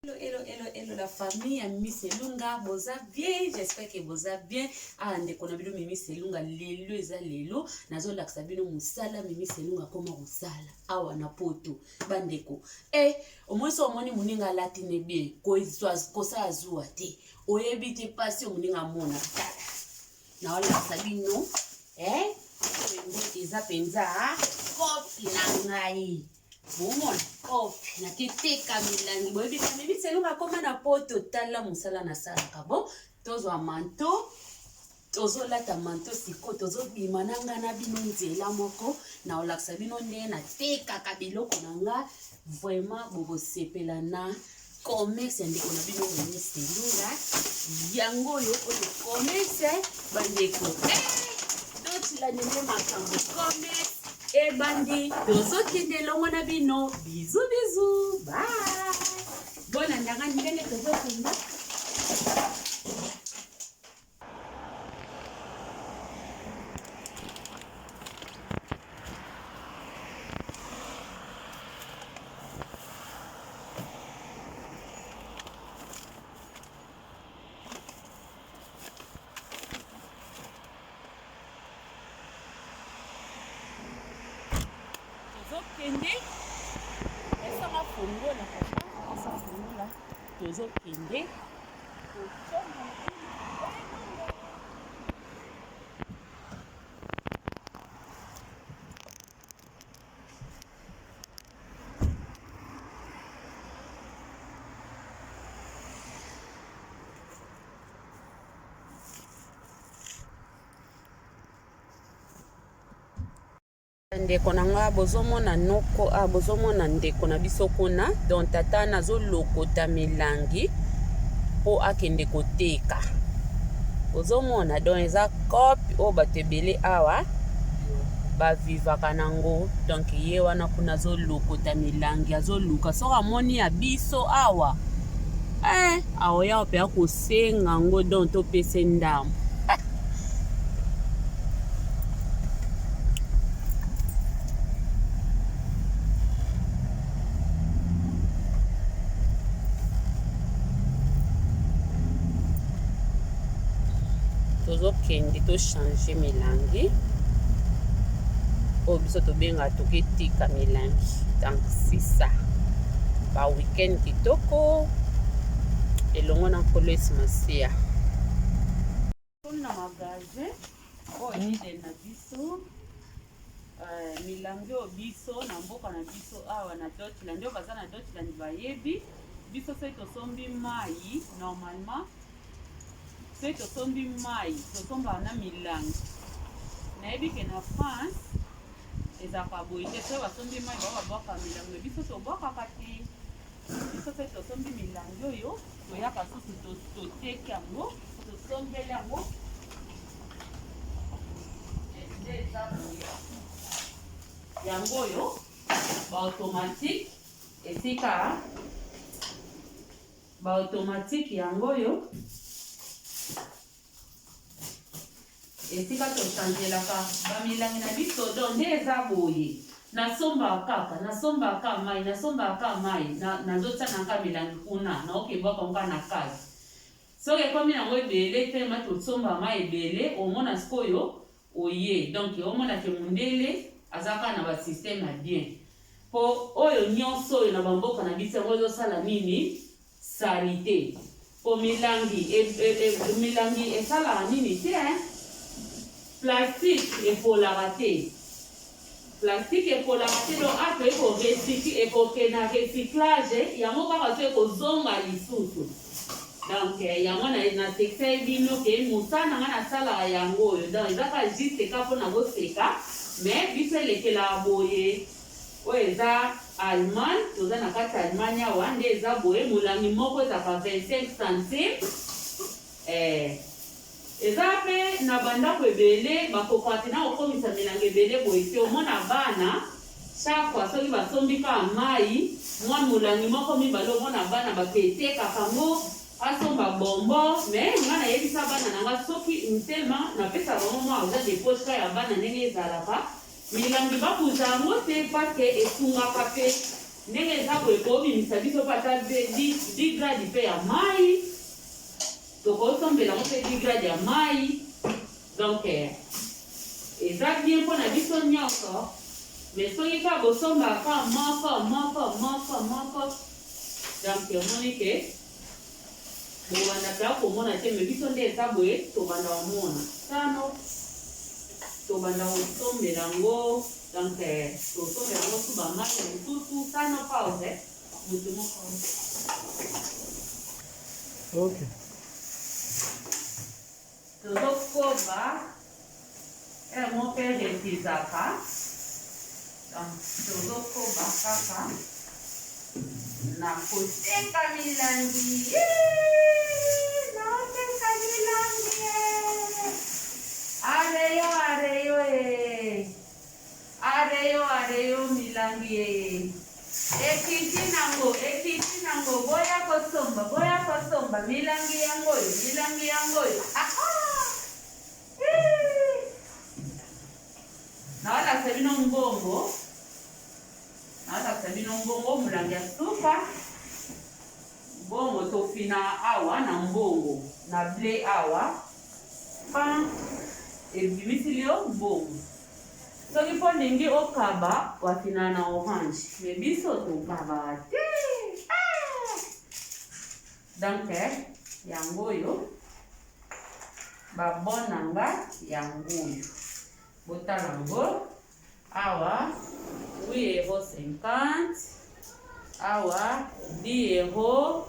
Hello, hello, hello, hello, la famille ya Mimi Selunga, boza bien, j'espère que boza bien. Ah, ndeko na bino Mimi Selunga, lelo eza lelo, nazo lakisa bino musala Mimi Selunga koma musala. Awa na poto, bandeko. Omweso omoni muninga lati nebe, kosa azua te. Oyebi te pasi muninga mona tala. Na wala lakisa bino, eza penza, kopi na ngai. Bon, na kiteka milangi boyebi ka Mimi Selunga koma na poto tala musala na sala kabo tozo manto tozo lata manto siko tozo bimananga na bino nzela moko na olakisa bino nde na teka ka biloko nanga vraiment bobo sepela na commerce ndeko na bino Mimi Selunga yango yo oyo commerce bandeko doti la nene makambo commerce bandi tozo kende longo na bino bisous bisous bye bona ndanga ndenge tozo kenda kende esa mafungola papa esa fungola tozo kende ndeko na nga bozomona noko bozomona ndeko na biso kuna donc tata nazo lokota milangi po akende koteka bozomona donc eza kopi o bato ebele awa bavivaka nango donc ye wana kuna azolokota milangi azoluka soki amoni ya biso awa aoya mpe akosenga ngo donc topese ndamu tozokende tochange milangi oyo biso tobenga toketika milangi donc c'est ça ba weekend kitoko elongo na nkolo esimasia na magasin oyo ide na biso milangi oyo biso na mboka na biso awa na Dotland ndio baza na Dotland bayebi biso soki tosombi mai normalement soki tosombi mai tosombaka na milangi nayebi ke na France ezalaka boye te soki basombi mai babwaka milangi biso tobwakaka te biso soki tosombi milangi oyo toyaka susu toteki yango tosombeli yango eza boye yango oyo baautomatique esika baautomatique yango oyo esika tochangelaka bamilangi na biso do nde eza boye nasombaka mai nazotia nanga milangi kuna naokebwaka nga na kati soki ekomi yango ebele telema tosomba mai ebele omona sikoyo oye donc omonake mundele azaka na basysteme ya bien po oyo nyonso oyo na bamboka na biso yango ezosala nini salite po milangi esalaka nini te plastique epolaka te donc ape ekokena recyclage yango kaka so ekozonga lisusu donc yango na secteur bino ke mosala nga nasalaka yango oyo donc ezaka juste ka mpona koseka mais biso elekelaka boye oyo eza Allemagne toza na kati ya Allemagne awa nde eza boye molangi moko ezaka 25 centimes eza mpe na bandako ebele bakokaka na kokomisa milangi ebele boye te omona bana chakwa soki basombika mai mwa molangi moko mibale omona bana baketekaka ngo asomba bombo mais nga nayebisa bana nanga soki ntelema napesa bango mwa aza deposhka ya bana ndenge ezalaka milangi babuza yango te parke esungaka mpe ndenge eza boye kobimisa biso mpe ata 10 grade mpe ya mai tokosombela ngo mpe 10 grade ya mai donc eza bien mpona biso nyonso mais soki kaka bosombaka moko donc omoni ke bobandaka komona te mais biso nde eza boye tobanda komona tano tobanda kosombela ngo donc tosombela ngo tu bamai mosusu tano pause motu moko ok tozokoba mo mpe retizaka donc tozokoba kaka na koteka milangi naoteka milangi areyo milangi ekiti nango boya kosomba milangi yangoyo nawalakisa bino mbongo mulangi ya suka mbongo tofina awa na mbongo na ble awa pa ebimisilio mbongo soki mpo ndenge okaba wafina na orange me biso tokaba te donc yango oyo babonanga yango oyo botala ngo awa 8,50 €, awa 10 €,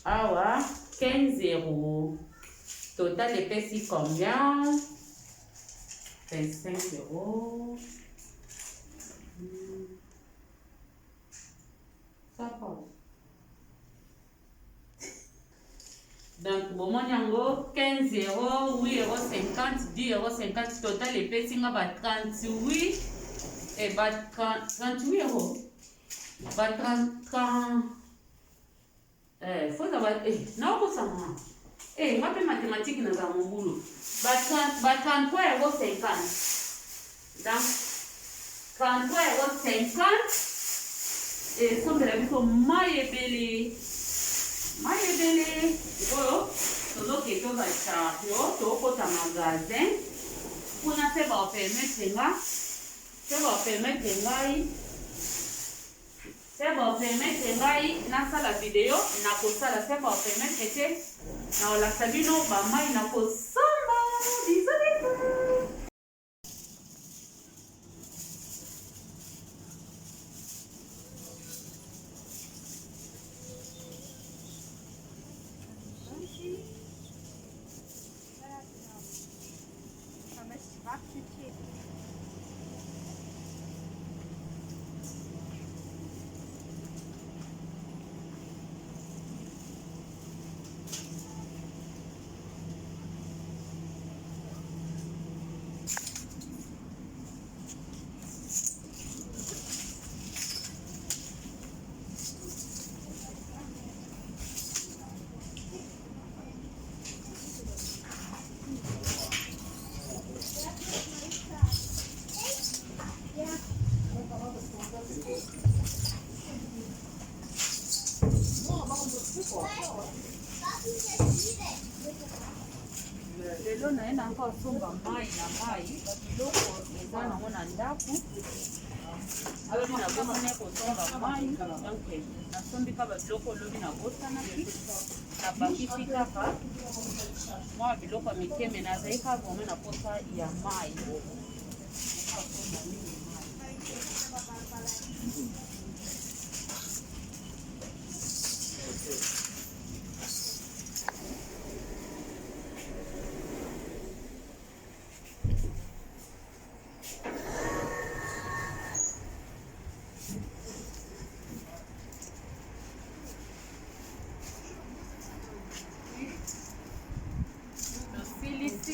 awa 15 €. Total epesi combien? 25 €. Ça passe. Donc, bomoni yango 15 €, 8,50 €, 10,50 €, total epesi nga ba 38 €. Ba 30 faut avoir naokosanga nga mpe mathématique naza mobulu ba 33,50 €. Donc 33,50 € esombela biso mai ebele oyo tozoke tozacharge tokota magasin mpona se baopermetre ngai nasala video nakosala se baopermetre te naolakisa bino bamai nakosomba biso lelo naenda encore somba mai na mai biloko eza nango na ndako alobi nabosana kosomba mai donc nasombi kaka babiloko olobi nabosanaki nabakisi kaka mwa biloko ya mikeme nazali kaka vraimen na posa ya mai.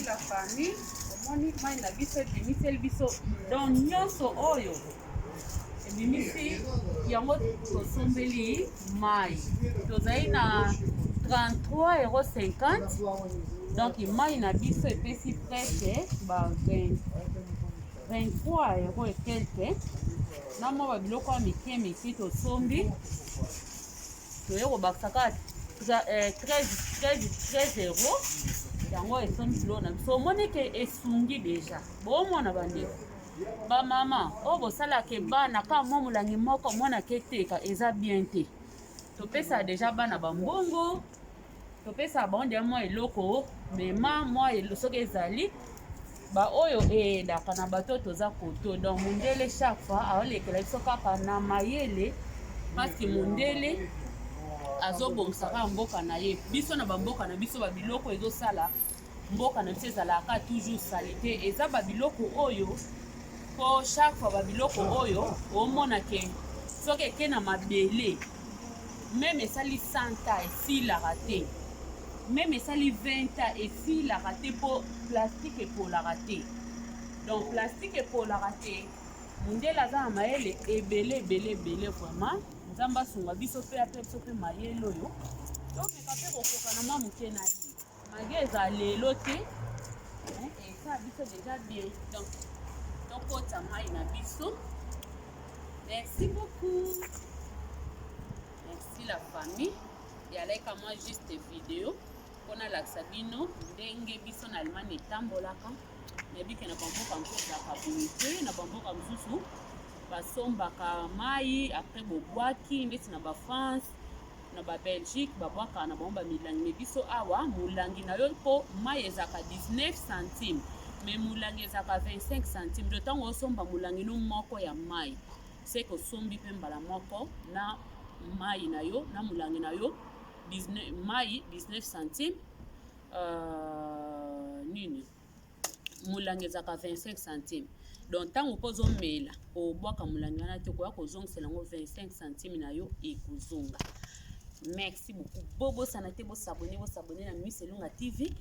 La famille omoni mai na biso ebimiseli biso don nyonso oyo ebimisi yango tosombeli mai tozali na 33,50 €. Donc mai na biso epesi presque ba 23 € et quelque. na mwa biloko ya mike to sombi toyeko bakisaka 13 euros yango esombi kilo na biso omoni ke esungi deja bomona bandeko bamama oyo bosalaka bana ka mwa molangi moko mwana keteka eza bien te topesa deja bana bambongo topesa bango mwa eloko mema mwa soki ezali oyo eyedaka na bato toza koto donc mundele chaque fois aolekela biso kaka na mayele parce mundele azobongisaka mboka na ye biso na bamboka na biso babiloko ezosala mboka na biso ezalaka toujours salite eza babiloko oyo po chaque fois babiloko oyo omona ke soki eke na mabele meme esali 100 ans esilaka te meme esali 20 ans esilaka te po plastique epolaka te donc plastique epolaka te mundele aza na mayele ebele vraiment nzambe asunga biso mpe ape biso mpe mayele oyo tomeka mpe kokoka na mwa moke na ye mage eza lelo te eza biso deja bien donc tokota mai na biso. Merci beaucoup, merci la famille yalaika moi juste vidéo mpona lakisa bino ndenge biso na Allemagne etambolaka nayebike na bamboka mosusu ezalaka boye te na bamboka mosusu basombaka mai apres bobwaki ndeti na bafrance na babelgique babwaka na bango bamilangi me biso awa molangi na yo mpo mai ezalaka 19 centime me molangi ezalaka 25 centime do ntango osomba molangi no moko ya mai seke osombi mpe mbala moko na mai na yo na molangi na yo mai 19 centime nini molangi ezalaka 25 centime donc ntango mpo ozomela obwaka molangi wana te okoya kozongisela yango 25 centime na yo ekozonga. Merci beaucoup. Bobosana te bosabone na Miss Elunga TV.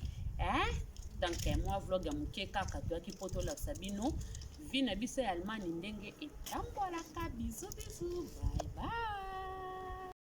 Donc moi vlog ya muke kaka toaki poto la sabino. Vi na biso ya Allemagne ndenge etambolaka. Bisous bisous.